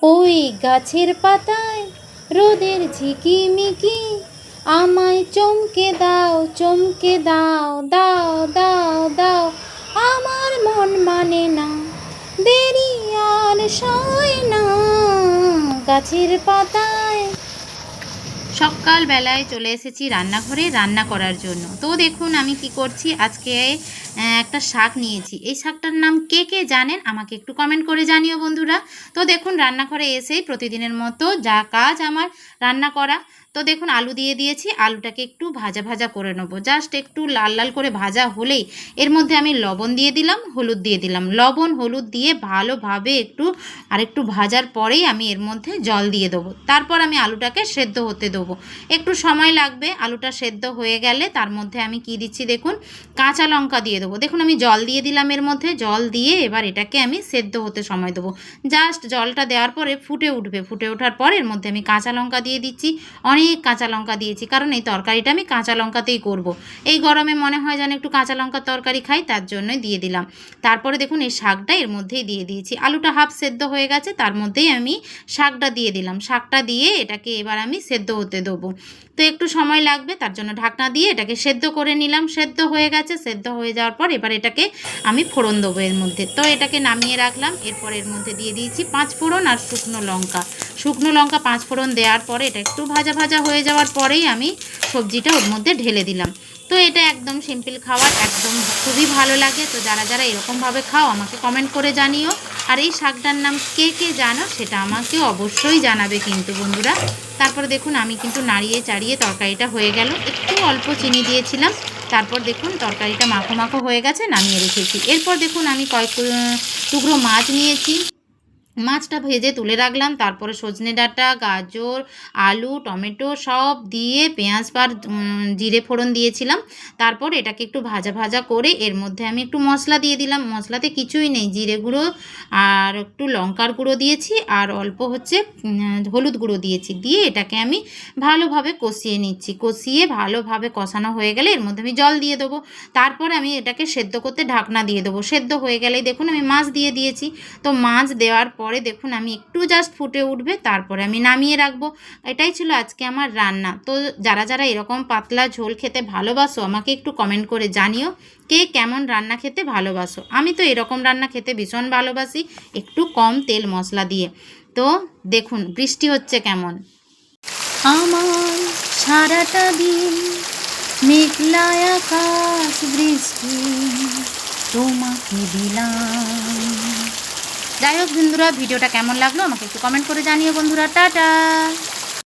ওই গাছের পাতায় রোদের ঝিকিমিকি, আমায় চমকে দাও, চমকে দাও, দাও দাও দাও, আমার মন মানে না, দেরি আর সয় না গাছের পাতায়। সকালবেলায় চলে এসেছি রান্নাঘরে রান্না করার জন্য। তো দেখুন আমি কি করছি, আজকে একটা শাক নিয়েছি। এই শাকটার নাম কে কে জানেন আমাকে একটু কমেন্ট করে জানিও বন্ধুরা। তো দেখুন রান্নাঘরে এসেই প্রতিদিনের মতো যা কাজ আমার রান্না করা। তো দেখুন আলু দিয়ে দিয়েছি, আলুটাকে একটু ভাজা ভাজা করে নেবো। জাস্ট একটু লাল লাল করে ভাজা হলেই এর মধ্যে আমি লবণ দিয়ে দিলাম, হলুদ দিয়ে দিলাম। লবণ হলুদ দিয়ে ভালোভাবে একটু ভাজার পরেই আমি এর মধ্যে জল দিয়ে দেবো। তারপর আমি আলুটাকে সেদ্ধ হতে দেবো, একটু সময় লাগবে। আলুটা সেদ্ধ হয়ে গেলে তার মধ্যে আমি কি দিচ্ছি দেখুন, কাঁচা লঙ্কা দিয়ে দেবো। দেখুন আমি জল দিয়ে দিলাম, এর মধ্যে জল দিয়ে এবার এটাকে আমি সেদ্ধ হতে সময় দেবো। জাস্ট জলটা দেওয়ার পরে ফুটে উঠবে, ফুটে ওঠার পর এর মধ্যে আমি কাঁচা লঙ্কা দিয়ে দিচ্ছি। অনেক কাঁচা লঙ্কা দিয়েছি, কারণ এই তরকারিটা আমি কাঁচা লঙ্কাতেই করব। এই গরমে মনে হয় যেন একটু কাঁচা লঙ্কার তরকারি খাই, তার জন্যই দিয়ে দিলাম। তারপরে দেখুন এই শাকটা এর মধ্যেই দিয়ে দিয়েছি। আলুটা হাফ সেদ্ধ হয়ে গেছে, তার মধ্যেই আমি শাকটা দিয়ে দিলাম। শাকটা দিয়ে এটাকে এবার আমি সেদ্ধ হতে দেবো। তো একটু সময় লাগবে, তার জন্য ঢাকনা দিয়ে এটাকে সেদ্ধ করে নিলাম। সেদ্ধ হয়ে গেছে, সেদ্ধ হয়ে যাওয়ার পর এবার এটাকে আমি ফোড়ন দেবো এর মধ্যে। তো এটাকে নামিয়ে রাখলাম। এরপর এর মধ্যে দিয়ে দিয়েছি 5 ফোড়ন আর শুকনো লঙ্কা। শুকনো লঙ্কা 5 ফোড়ন দেওয়ার পরে এটা একটু ভাজা ভাজা হয়ে যাওয়ার পরেই আমি সবজিটা ওর মধ্যে ঢেলে দিলাম। তো এটা একদম সিম্পল খাবার, একদম খুবই ভালো লাগে। তো যারা যারা এরকমভাবে খাও আমাকে কমেন্ট করে জানিও। আর এই শাকটার নাম কে কে জানো সেটা আমাকে অবশ্যই জানাবে কিন্তু বন্ধুরা। তারপরে দেখুন আমি কিন্তু নাড়িয়ে চাড়িয়ে তরকারিটা হয়ে গেল, একটু অল্প চিনি দিয়েছিলাম। তারপর দেখুন তরকারিটা মাখো মাখো হয়ে গেছে, নামিয়ে রেখেছি। এরপর দেখুন আমি কয়েক টুকরো মাছ নিয়েছি, মাছটা ভেজে তুলে রাখলাম। তারপরে সজনে ডাঁটা, গাজর, আলু, টমেটো সব দিয়ে পেঁয়াজ আর জিরে ফোড়ন দিয়েছিলাম। তারপর এটাকে একটু ভাজা ভাজা করে এর মধ্যে আমি একটু মশলা দিয়ে দিলাম। মশলাতে কিছুই নেই, জিরে গুঁড়ো আর একটু লঙ্কার গুঁড়ো দিয়েছি আর অল্প হচ্ছে হলুদ গুঁড়ো দিয়েছি। দিয়ে এটাকে আমি ভালোভাবে কষিয়ে নিচ্ছি। কষিয়ে ভালোভাবে কষানো হয়ে গেলে এর মধ্যে আমি জল দিয়ে দেবো। তারপর আমি এটাকে সেদ্ধ করতে ঢাকনা দিয়ে দেবো। সেদ্ধ হয়ে গেলেই দেখুন আমি মাছ দিয়ে দিয়েছি। তো মাছ দেওয়ার পরে দেখুন আমি একটু জাস্ট ফুটে উঠবে, তারপরে আমি নামিয়ে রাখবো। এটাই ছিল আজকে আমার রান্না। তো যারা যারা এরকম পাতলা ঝোল খেতে ভালোবাসো আমাকে একটু কমেন্ট করে জানিও কে কেমন রান্না খেতে ভালোবাসো। আমি তো এরকম রান্না খেতে ভীষণ ভালোবাসি, একটু কম তেল মশলা দিয়ে। তো দেখুন বৃষ্টি হচ্ছে কেমন। আমার সারাটা দিন মেঘলা আকাশ, বৃষ্টি তোমাকে দিলাম। যাই হোক বন্ধুরা, ভিডিওটা কেমন লাগলো আমাকে একটু কমেন্ট করে জানিও বন্ধুরা। টাটা।